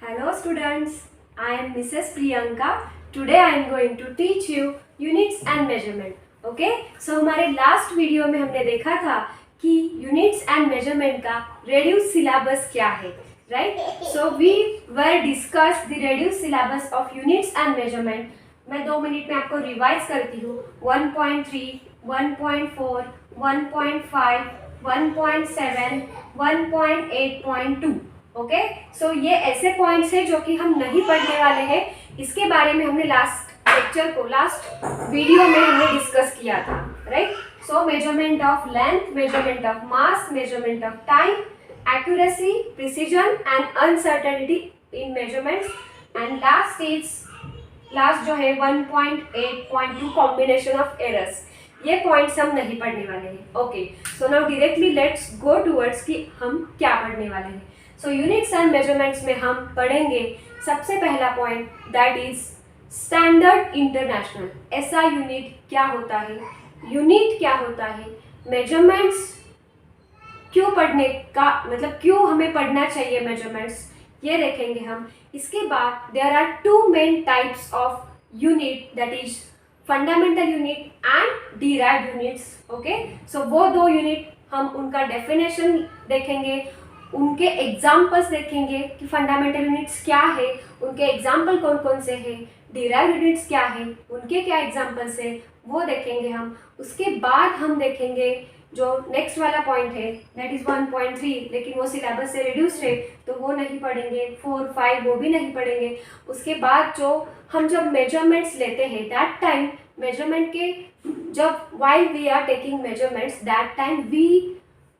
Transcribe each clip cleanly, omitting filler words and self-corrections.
Hello students, I am Mrs. Priyanka. Today I am going to teach you units and measurement. Okay? So हमारे last video में हमने देखा था कि units and measurement का reduced syllabus क्या है, right? So we were discussed the reduced syllabus of units and measurement. मैं 2 मिनट में आपको रिवाइज करती हूँ 1.3, 1.4, 1.5, 1.7, 1.8.2. ओके सो ये ऐसे पॉइंट्स हैं जो कि हम नहीं पढ़ने वाले हैं। इसके बारे में हमने लास्ट वीडियो में हमने डिस्कस किया था, right? So measurement of length, measurement of mass, measurement of time, accuracy, precision and uncertainty in measurements and last जो है 1.8.2 कॉम्बिनेशन ऑफ एरर्स। ये पॉइंट्स हम नहीं पढ़ने वाले हैं। Okay so now directly let's go towards कि हम क्या पढ़ने वाले हैं। सो यूनिट्स एंड मेजरमेंट्स में हम पढ़ेंगे सबसे पहला point that is standard international. ऐसा यूनिट क्या होता है, यूनिट क्या होता है, मेजरमेंट्स क्यों पढ़ने का मतलब क्यों हमें पढ़ना चाहिए मेजरमेंट्स, ये देखेंगे हम। इसके बाद there are two main types of unit that is fundamental unit and derived units. Okay so वो दो यूनिट हम उनका डेफिनेशन देखेंगे, उनके एग्जाम्पल्स देखेंगे कि फंडामेंटल यूनिट्स क्या है, उनके एग्जाम्पल कौन कौन से हैं, डिराइव्ड यूनिट्स क्या है, उनके क्या एग्जाम्पल्स हैं, वो देखेंगे हम। उसके बाद हम देखेंगे जो नेक्स्ट वाला पॉइंट है दैट इज 1.3, लेकिन वो सिलेबस से रिड्यूस्ड है तो वो नहीं पढ़ेंगे। 4, 5 वो भी नहीं पढ़ेंगे। उसके बाद जो हम जब मेजरमेंट्स लेते हैं दैट टाइम मेजरमेंट के जब while we are taking measurements that time we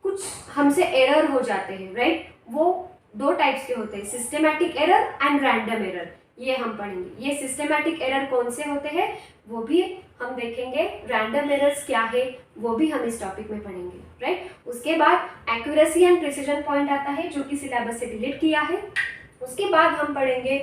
कुछ हमसे एरर हो जाते हैं, राइट? वो दो टाइप्स के होते हैं, systematic error and random error. ये हम पढ़ेंगे। ये सिस्टेमैटिक एरर कौन से होते हैं वो भी हम देखेंगे, रैंडम एरर्स क्या है वो भी हम इस टॉपिक में पढ़ेंगे, राइट? उसके बाद एक्यूरेसी एंड प्रिसीजन पॉइंट आता है जो कि सिलेबस से डिलीट किया है। उसके बाद हम पढ़ेंगे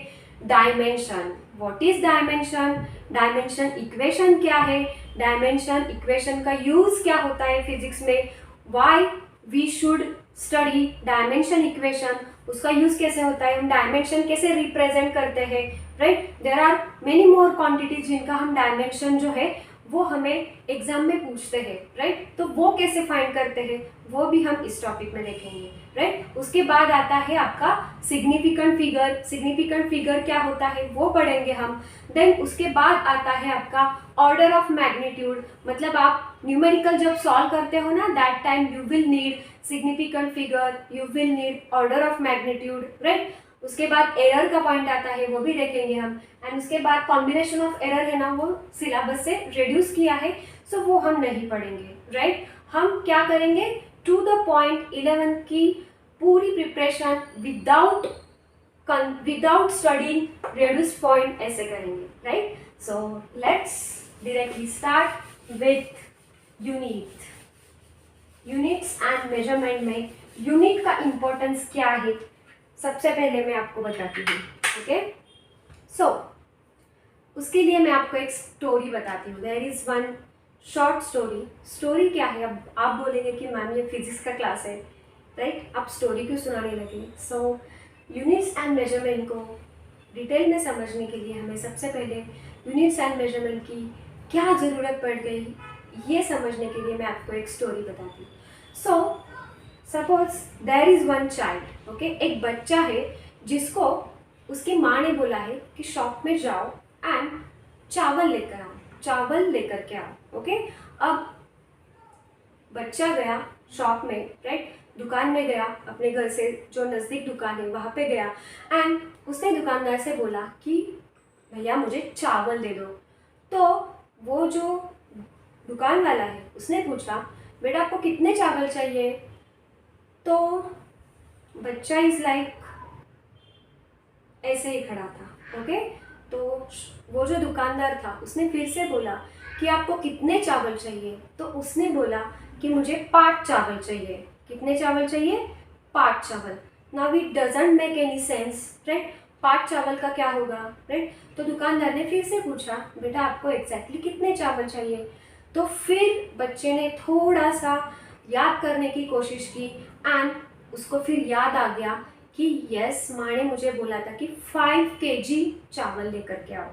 dimension. What is dimension, dimension equation क्या है, डायमेंशन इक्वेशन का यूज क्या होता है फिजिक्स में, why we should study dimension equation, उसका यूज कैसे होता है, हम डायमेंशन कैसे रिप्रेजेंट करते हैं, right? There are many more quantities जिनका हम डायमेंशन जो है वो हमें एग्जाम में पूछते हैं, राइट? तो वो कैसे फाइंड करते हैं वो भी हम इस टॉपिक में देखेंगे, राइट? उसके बाद आता है आपका सिग्निफिकेंट फिगर। सिग्निफिकेंट फिगर क्या होता है वो पढ़ेंगे हम। देन उसके बाद आता है आपका ऑर्डर ऑफ मैग्नीट्यूड, मतलब आप न्यूमेरिकल जब सॉल्व करते हो ना that time you will need significant figure, you will need order of magnitude, right? उसके बाद एरर का पॉइंट आता है वो भी देखेंगे हम। एंड उसके बाद कॉम्बिनेशन ऑफ एरर है ना वो सिलेबस से रिड्यूस किया है सो वो हम नहीं पढ़ेंगे, राइट? हम क्या करेंगे, टू द पॉइंट 11 की पूरी preparation without studying reduce point ऐसे करेंगे, right? So let's directly start with unit. Units and measurement में यूनिट का इंपॉर्टेंस क्या है सबसे पहले मैं आपको बताती हूँ, ओके? सो उसके लिए मैं आपको एक स्टोरी बताती हूँ। There is one short story क्या है? अब आप बोलेंगे कि मैम ये फिजिक्स का क्लास है, राइट? आप स्टोरी क्यों सुनाने लगे? सो यूनिट्स एंड मेजरमेंट को डिटेल में समझने के लिए हमें सबसे पहले यूनिट्स एंड मेजरमेंट की क्या ज़रूरत पड़ गई ये समझने के लिए मैं आपको एक स्टोरी बताती हूँ। So suppose there is one child, okay? एक बच्चा है जिसको उसकी माँ ने बोला है कि शॉप में जाओ एंड चावल लेकर के आओ, ओके? अब बच्चा गया शॉप में, राइट? दुकान में गया, अपने घर से जो नज़दीक दुकान है वहाँ पे गया एंड उसने दुकानदार से बोला कि भैया मुझे चावल दे दो। तो वो जो दुकान वाला है उसने पूछा बेटा आपको कितने चावल चाहिए? तो बच्चा इज़ लाइक ऐसे ही खड़ा था, ओके? तो वो जो दुकानदार था उसने फिर से बोला कि आपको कितने चावल चाहिए? तो उसने बोला कि मुझे 5 चावल चाहिए। कितने चावल चाहिए? 5 चावल। Now it doesn't make any sense, right? 5 चावल का क्या होगा, राइट? तो दुकानदार ने फिर से पूछा बेटा आपको एग्जैक्टली कितने चावल चाहिए? तो फिर बच्चे ने थोड़ा सा याद करने की कोशिश की एंड उसको फिर याद आ गया कि यस, माँ ने मुझे बोला था कि 5 केजी चावल लेकर के आओ।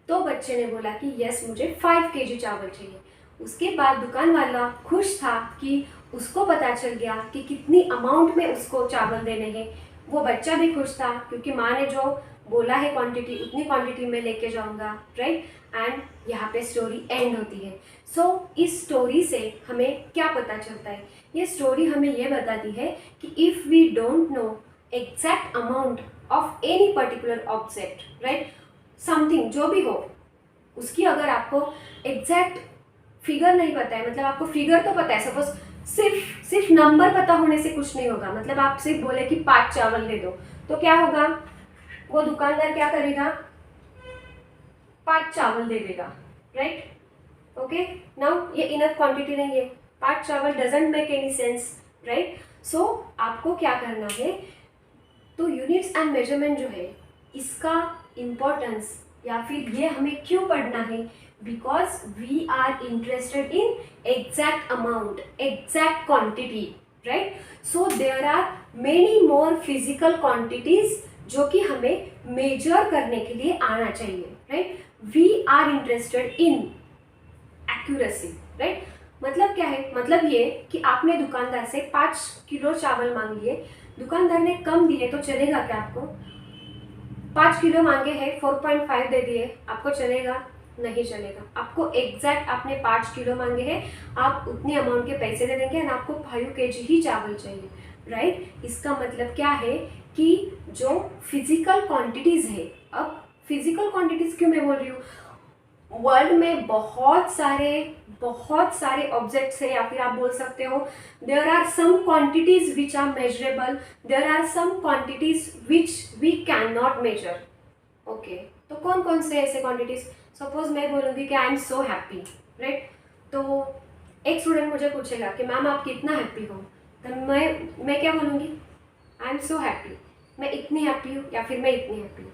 तो बच्चे ने बोला कि यस, मुझे 5 केजी चावल चाहिए। उसके बाद दुकान वाला खुश था कि उसको पता चल गया कि कितनी अमाउंट में उसको चावल देने हैं। वो बच्चा भी खुश था क्योंकि माँ ने जो बोला है क्वांटिटी, उतनी क्वांटिटी में लेके जाऊंगा, राइट। एंड यहाँ पे स्टोरी एंड होती है। सो इस स्टोरी से हमें क्या पता चलता है? ये स्टोरी हमें ये बताती है कि if we don't know exact amount of any particular object, right, something जो भी हो, उसकी अगर आपको एग्जैक्ट फिगर नहीं पता है, मतलब आपको फिगर तो पता है, सपोज सिर्फ नंबर पता होने से कुछ नहीं होगा। मतलब आप सिर्फ बोले कि 5 चावल दे दो, तो क्या होगा? वो दुकानदार क्या करेगा? 5 चावल दे देगा, राइट। ओके, नाउ ये इनफ क्वांटिटी नहीं है, 5 चावल doesn't make any sense, right. So आपको क्या करना है? तो यूनिट्स एंड मेजरमेंट जो है, इसका इम्पोर्टेंस या फिर ये हमें क्यों पढ़ना है? Because we are interested in exact amount, exact quantity, right. So there are many more physical quantities जो कि हमें मेजर करने के लिए आना चाहिए, right. We are interested in accuracy, right. मतलब क्या है? मतलब ये कि आपने दुकानदार से 5 किलो चावल मांग लिए, दुकानदार ने कम दिए तो चलेगा क्या आपको? 5 किलो मांगे हैं, 4.5 दे दिए, आपको चलेगा? नहीं चलेगा। आपको एग्जैक्ट, आपने 5 किलो मांगे हैं, आप उतनी अमाउंट के पैसे दे देंगे और आपको 5 केजी ही चावल चाहिए, राइट। इसका मतलब क्या है कि जो फिजिकल क्वांटिटीज है, अब फिजिकल क्वांटिटीज क्यों मैं बोल रही हूँ? वर्ल्ड में बहुत सारे ऑब्जेक्ट्स है, या फिर आप बोल सकते हो there are some quantities which are measurable, there are some quantities which we can not measure. Okay, तो कौन कौन से ऐसे क्वांटिटीज? सपोज मैं बोलूँगी कि I am so happy, right. तो एक स्टूडेंट मुझे पूछेगा कि मैम आप कितना हैप्पी हो, तो मैं क्या बोलूँगी? आई एम सो हैप्पी, मैं इतनी हैप्पी हूँ या फिर मैं इतनी हैप्पी हूँ।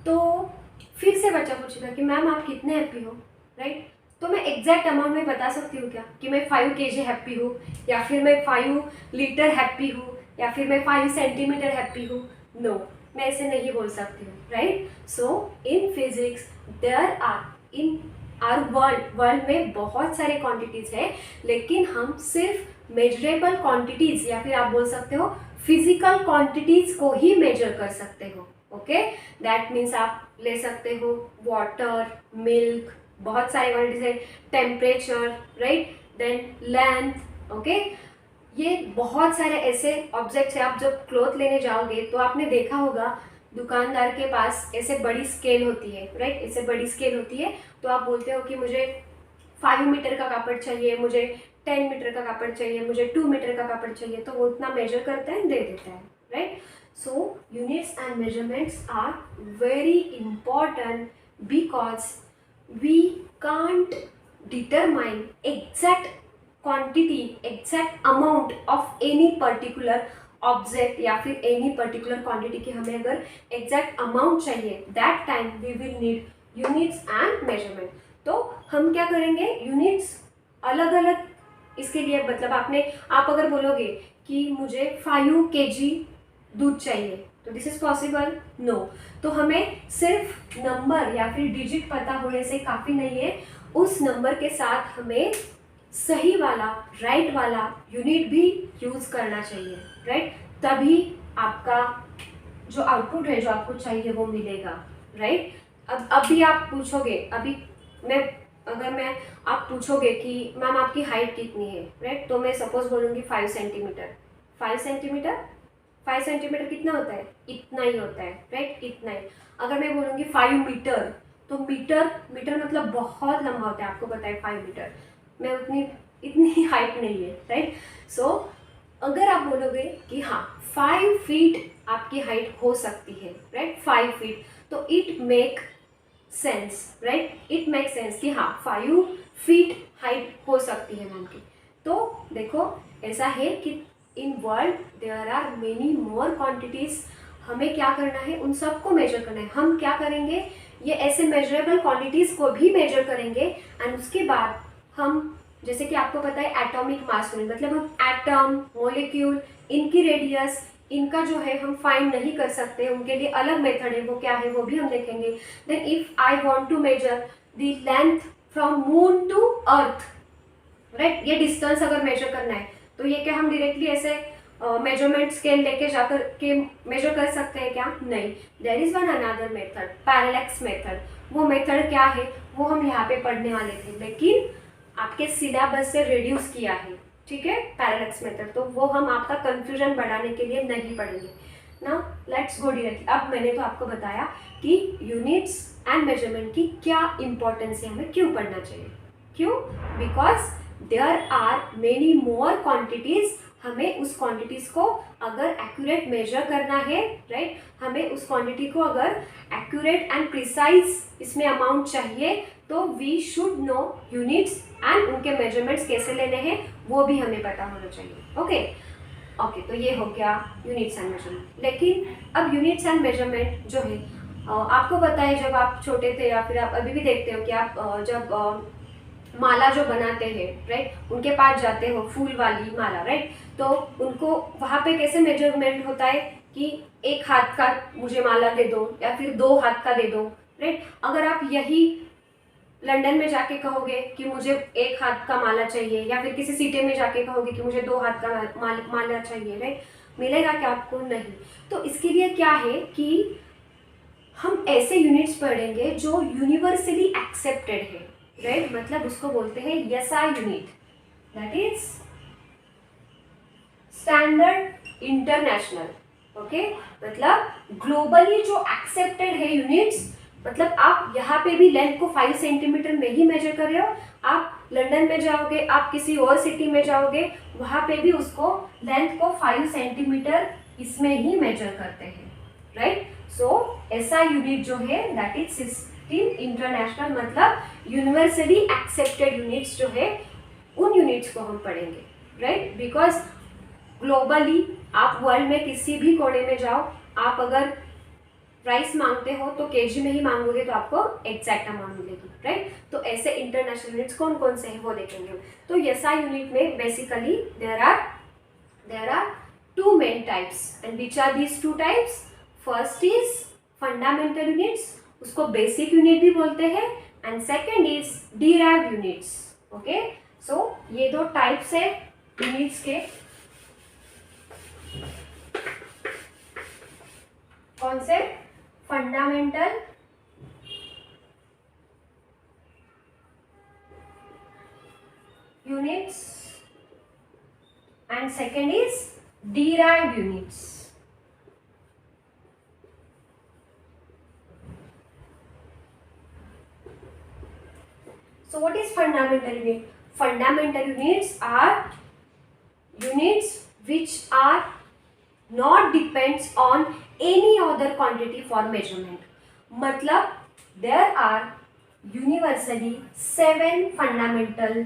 तो फिर से बच्चा पूछेगा कि मैम आप कितने हैप्पी हो, राइट। तो मैं एग्जैक्ट अमाउंट में बता सकती हूँ क्या कि मैं 5 केजी हैप्पी हूँ, या फिर मैं 5 लीटर हैप्पी हूँ, या फिर मैं 5 सेंटीमीटर हैप्पी हूँ? नो, मैं ऐसे नहीं बोल सकती हूँ, right. So in physics there are in our world में बहुत सारे क्वांटिटीज़ है, लेकिन हम सिर्फ मेजरेबल क्वांटिटीज़ या फिर आप बोल सकते हो फिजिकल क्वांटिटीज़ को ही मेजर कर सकते हो। ओके, दैट मीन्स आप ले सकते हो वाटर, मिल्क, बहुत सारे क्वांटिटीज है, temperature, right, then length. Okay, ये बहुत सारे ऐसे ऑब्जेक्ट्स है। आप जब क्लॉथ लेने जाओगे तो आपने देखा होगा दुकानदार के पास ऐसे बड़ी स्केल होती है, राइट, ऐसे बड़ी स्केल होती है। तो आप बोलते हो कि मुझे 5 मीटर का कापड़ चाहिए, मुझे 10 मीटर का कापड़ चाहिए, मुझे 2 मीटर का कापड़ चाहिए, तो वो उतना मेजर करता है, दे देता है, right. So units and measurements are very important because we can't determine exact quantity, exact amount of any particular object या फिर any particular quantity की हमें अगर exact amount चाहिए, that time we will need units and measurement। तो हम क्या करेंगे? units अलग अलग इसके लिए, मतलब आप अगर बोलोगे कि मुझे 5 केजी दूध चाहिए, तो दिस इज पॉसिबल? नो। तो हमें सिर्फ नंबर या फिर डिजिट पता होने से काफ़ी नहीं है, उस नंबर के साथ हमें सही वाला, राइट वाला यूनिट भी यूज़ करना चाहिए, राइट। तभी आपका जो आउटपुट है, जो आपको चाहिए, वो मिलेगा, राइट। अब अभी आप पूछोगे, आप पूछोगे कि मैम आपकी हाइट कितनी है, राइट, तो मैं सपोज बोलूँगी 5 सेंटीमीटर। 5 सेंटीमीटर, 5 सेंटीमीटर कितना होता है? इतना ही होता है, राइट, इतना ही। अगर मैं बोलूँगी 5 मीटर, तो मीटर मतलब बहुत लंबा होता है, आपको पता है 5 मीटर, मैं इतनी हाइट नहीं है, राइट। सो अगर आप बोलोगे कि हाँ 5 फीट आपकी हाइट हो सकती है, राइट, 5 फीट, तो it make sense, right, it make sense कि हाँ 5 फीट हाइट हो सकती है मैम की। तो देखो ऐसा है कि in world there are many more quantities, हमें क्या करना है? उन सबको मेजर करना है। हम क्या करेंगे? ये ऐसे मेजरेबल क्वांटिटीज को भी मेजर करेंगे, एंड उसके बाद हम, जैसे कि आपको पता है एटॉमिक मास यूनिट, मतलब हम एटम, मॉलिक्यूल, इनकी रेडियस, इनका जो है हम फाइंड नहीं कर सकते, उनके लिए अलग मेथड है, वो क्या है वो भी हम देखेंगे। Then if I want to measure the length from moon to earth, right, ये डिस्टेंस अगर मेजर करना है तो ये क्या हम डायरेक्टली ऐसे मेजरमेंट स्केल लेके जाकर के मेजर कर सकते हैं क्या? नहीं, there is one another method, parallax method. वो मेथड क्या है वो हम यहाँ पे पढ़ने वाले थे, लेकिन आपके सिलेबस से रिड्यूस किया है, ठीक है, पैरेलैक्स मेथड, तो वो हम आपका कंफ्यूजन बढ़ाने के लिए नहीं पढ़ेंगे ना। Let's go directly. अब मैंने तो आपको बताया कि यूनिट्स एंड मेजरमेंट की क्या इंपॉर्टेंस है, हमें क्यों पढ़ना चाहिए। क्यों? Because there are many more quantities. हमें उस क्वांटिटीज को अगर एक्यूरेट मेजर करना है, राइट, हमें उस क्वांटिटी को अगर एक्यूरेट एंड प्रिसाइज इसमें अमाउंट चाहिए, तो we should know units and उनके मेजरमेंट्स कैसे लेने हैं वो भी हमें पता होना चाहिए। ओके, तो ये हो गया यूनिट्स एंड मेजरमेंट। लेकिन अब यूनिट्स एंड मेजरमेंट जो है आपको पता है, जब आप छोटे थे या फिर आप अभी भी देखते हो कि आप जब माला जो बनाते हैं, राइट, उनके पास जाते हो, फूल वाली माला, राइट, तो उनको वहाँ पे कैसे मेजरमेंट होता है कि एक हाथ का मुझे माला दे दो या फिर 2 हाथ का दे दो, राइट। अगर आप यही लंदन में जाके कहोगे कि मुझे 1 हाथ का माला चाहिए, या फिर किसी सिटी में जाके कहोगे कि मुझे 2 हाथ का माला चाहिए, राइट, मिलेगा क्या आपको? नहीं। तो इसके लिए क्या है कि हम ऐसे यूनिट्स पढ़ेंगे जो यूनिवर्सली एक्सेप्टेड है, राइट, मतलब उसको बोलते हैं SI unit, that is standard international. Okay, मतलब ग्लोबली जो एक्सेप्टेड है यूनिट्स, मतलब आप यहाँ पे भी लेंथ को 5 सेंटीमीटर में ही मेजर कर रहे हो, आप लंदन में जाओगे, आप किसी और सिटी में जाओगे, वहाँ पे भी उसको लेंथ को 5 सेंटीमीटर इसमें ही मेजर करते हैं, राइट। सो ऐसा यूनिट जो है दैट इज 16 इंटरनेशनल, मतलब यूनिवर्सली एक्सेप्टेड यूनिट्स जो है उन यूनिट्स को हम पढ़ेंगे, राइट। बिकॉज ग्लोबली आप वर्ल्ड में किसी भी कोने में जाओ, आप अगर प्राइस मांगते हो तो केजी में ही मांगोगे तो आपको एग्जैक्ट अमाउंट मिलेगी, राइट। तो ऐसे इंटरनेशनल यूनिट्स कौन कौन से हैं वो देखेंगे। तो एसआई यूनिट में basically there are 2 main types, and which are these 2 types? First is fundamental units, उसको बेसिक यूनिट भी बोलते हैं, and second is derived units. Okay, so ये 2 टाइप्स है यूनिट्स के। कौन से? Fundamental units and second is derived units. So what is fundamental unit? Fundamental units are units which are not depends on any other quantity for measurement. मतलब there are universally 7 fundamental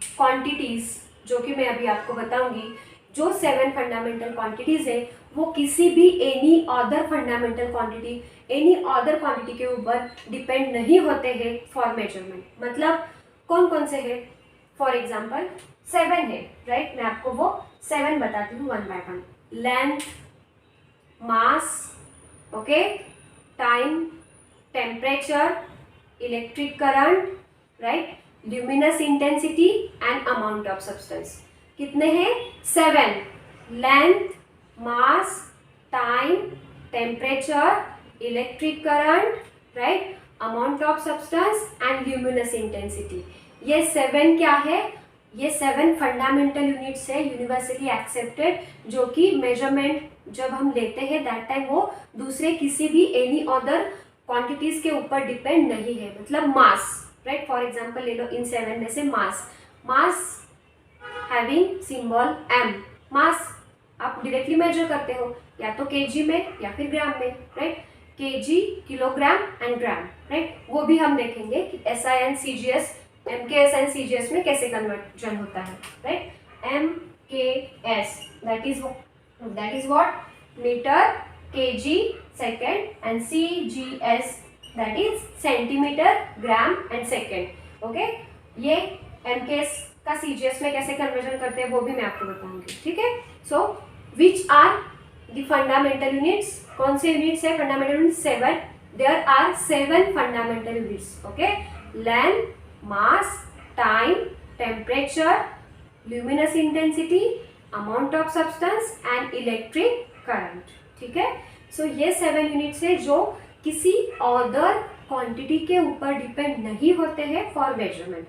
quantities, जो कि मैं अभी आपको बताऊंगी। जो 7 fundamental quantities है वो किसी भी any other fundamental quantity, any other quantity के ऊपर डिपेंड नहीं होते हैं फॉर मेजरमेंट। मतलब कौन कौन से है? फॉर एग्जाम्पल 7 है, राइट, मैं आपको वो 7 बताती हूँ one by one. Length, mass, okay, time, temperature, electric current, right, luminous intensity and amount of substance. कितने हैं? 7। Length, mass, time, temperature, electric current, right, amount of substance and luminous intensity. ये 7 क्या है? ये 7 फंडामेंटल यूनिट्स है universally accepted, जो कि measurement जब हम लेते हैं दैट टाइम वो दूसरे किसी भी एनी अदर क्वांटिटीज के ऊपर डिपेंड नहीं है। मतलब मास, राइट, फॉर एग्जांपल ले लो इन 7 में से मास हैविंग सिंबल m। मास आप डायरेक्टली मेजर करते हो या तो केजी में या फिर ग्राम में, right, KG, kilogram and gram, right. वो भी हम देखेंगे कि SI and CGS, MKS and CGS में कैसे कन्वर्जन होता है, right. MKS that is what? Metre, KG, second, and CGS that is centimetre, gram and second. Okay, ये MKS का CGS में कैसे कन्वर्जन करते हैं वो भी मैं आपको बताऊंगी, ठीक है। So which are the fundamental units, कौन से यूनिट्स है fundamental units? 7. There are 7 fundamental units. Okay, length, mass, time, temperature, luminous intensity, amount of substance and electric current. ठीक है, सो ये 7 यूनिट्स है जो किसी अदर क्वांटिटी के ऊपर डिपेंड नहीं होते हैं for measurement.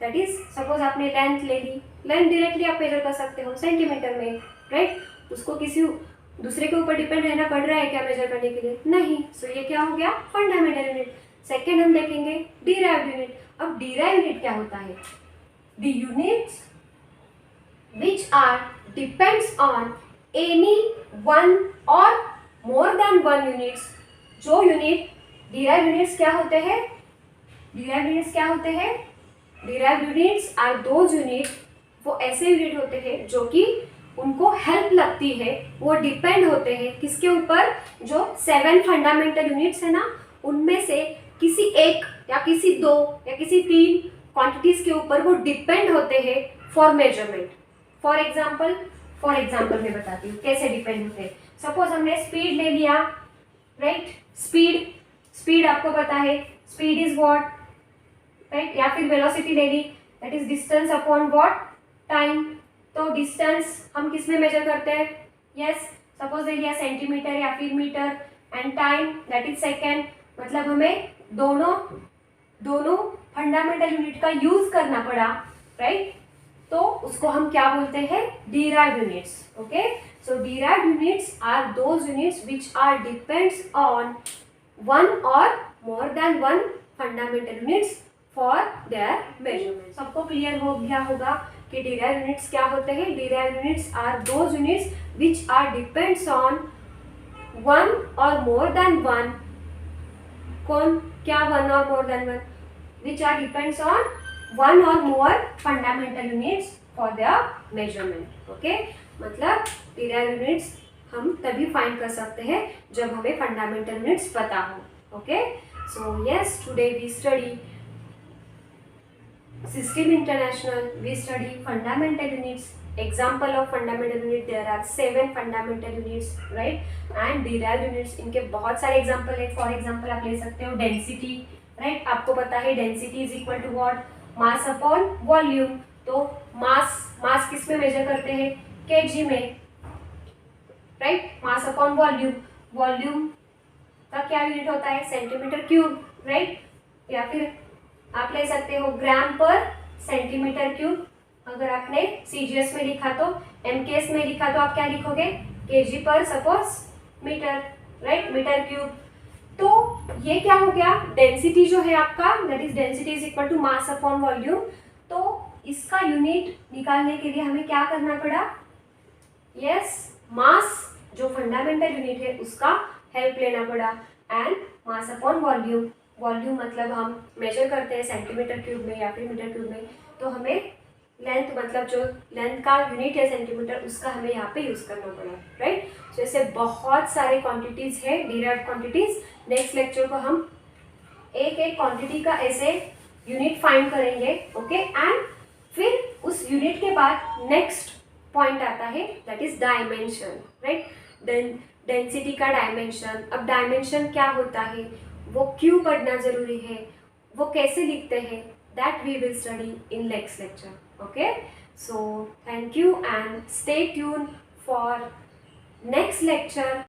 That is, suppose आपने लेंथ ले ली, लेंथ डायरेक्टली आप मेजर कर सकते हो सेंटीमीटर में, राइट? उसको किसी दूसरे के ऊपर डिपेंड रहना पड़ रहा है क्या मेजर करने के लिए? नहीं. सो ये क्या हो गया? Fundamental unit. सेकेंड हम देखेंगे डिराइव्ड यूनिट. अब डिराइव्ड यूनिट क्या होता है? The units which are depends on any one or more than one units. जो यूनिट डिराइव्ड यूनिट्स क्या होते हैं? डिराइव्ड यूनिट्स क्या होते हैं? Derived units are those unit, वो ऐसे यूनिट होते हैं जो कि उनको हेल्प लगती है, वो डिपेंड होते हैं किसके ऊपर? जो 7 फंडामेंटल यूनिट्स है ना, उनमें से किसी एक या किसी 2 या किसी 3 क्वांटिटीज के ऊपर वो डिपेंड होते हैं फॉर मेजरमेंट. फॉर एग्जाम्पल मैं बताती हूँ कैसे डिपेंड होते हैं. सपोज हमने स्पीड ले लिया, राइट? स्पीड आपको पता है स्पीड इज व्हाट, राइट? या फिर वेलोसिटी ले ली, that is distance upon what? Time. तो डिस्टेंस हम किस में मेजर करते हैं? यस, सपोज ले लिया सेंटीमीटर या फिर metre, and time that is second. मतलब हमें दोनों फंडामेंटल यूनिट का यूज करना पड़ा, राइट? तो उसको हम क्या बोलते हैं? Derived units. Okay, so derived units are those units which are depends on one or more than one fundamental units for their measurement. सबको क्लियर हो गया होगा कि डिराइव्ड यूनिट्स क्या होते हैं? Derived units are those units which are depends on one or more than one. कौन? क्या one or more than one? Which are depends on one or more fundamental units for their measurement. Okay, मतलब derived units हम तभी find कर सकते हैं जब हमें फंडामेंटल यूनिट्स पता हो. Okay, so yes, today we study System International, we study fundamental units. Example of fundamental unit, there are 7 fundamental units, right? And derived units, इनके बहुत सारे एग्जाम्पल है. फॉर एग्जाम्पल आप ले सकते हो डेंसिटी, राइट? आपको पता है density is equal to what? Mass upon volume. तो मास किस में मेजर करते हैं? केजी में, राइट? मास अपॉन वॉल्यूम का क्या यूनिट होता है? Centimetre cube, right? या फिर आप ले सकते हो ग्राम पर सेंटीमीटर क्यूब. अगर आपने सीजीएस में लिखा तो, एमकेएस में लिखा तो आप क्या लिखोगे? केजी पर suppose metre, right? Metre cube. तो ये क्या हो गया? डेंसिटी जो है आपका, that is density is equal to mass upon volume. तो इसका यूनिट निकालने के लिए हमें क्या करना पड़ा? यस, मास जो फंडामेंटल यूनिट है उसका हेल्प लेना पड़ा. एंड मास अपॉन वॉल्यूम मतलब हम मेजर करते हैं सेंटीमीटर क्यूब में या फिर मीटर क्यूब में, तो हमें लेंथ मतलब जो लेंथ का यूनिट है सेंटीमीटर, उसका हमें यहाँ पे यूज़ करना पड़ा, राइट? तो ऐसे बहुत सारे क्वांटिटीज़ है, डिराइव्ड क्वांटिटीज़. नेक्स्ट लेक्चर को हम एक क्वांटिटी का ऐसे यूनिट फाइंड करेंगे. ओके, एंड फिर उस यूनिट के बाद नेक्स्ट पॉइंट आता है, that is dimension, right? Density का डायमेंशन. अब डायमेंशन क्या होता है, वो क्यों पढ़ना जरूरी है, वो कैसे लिखते हैं, that we will study in next lecture. Okay, so thank you and stay tuned for next lecture.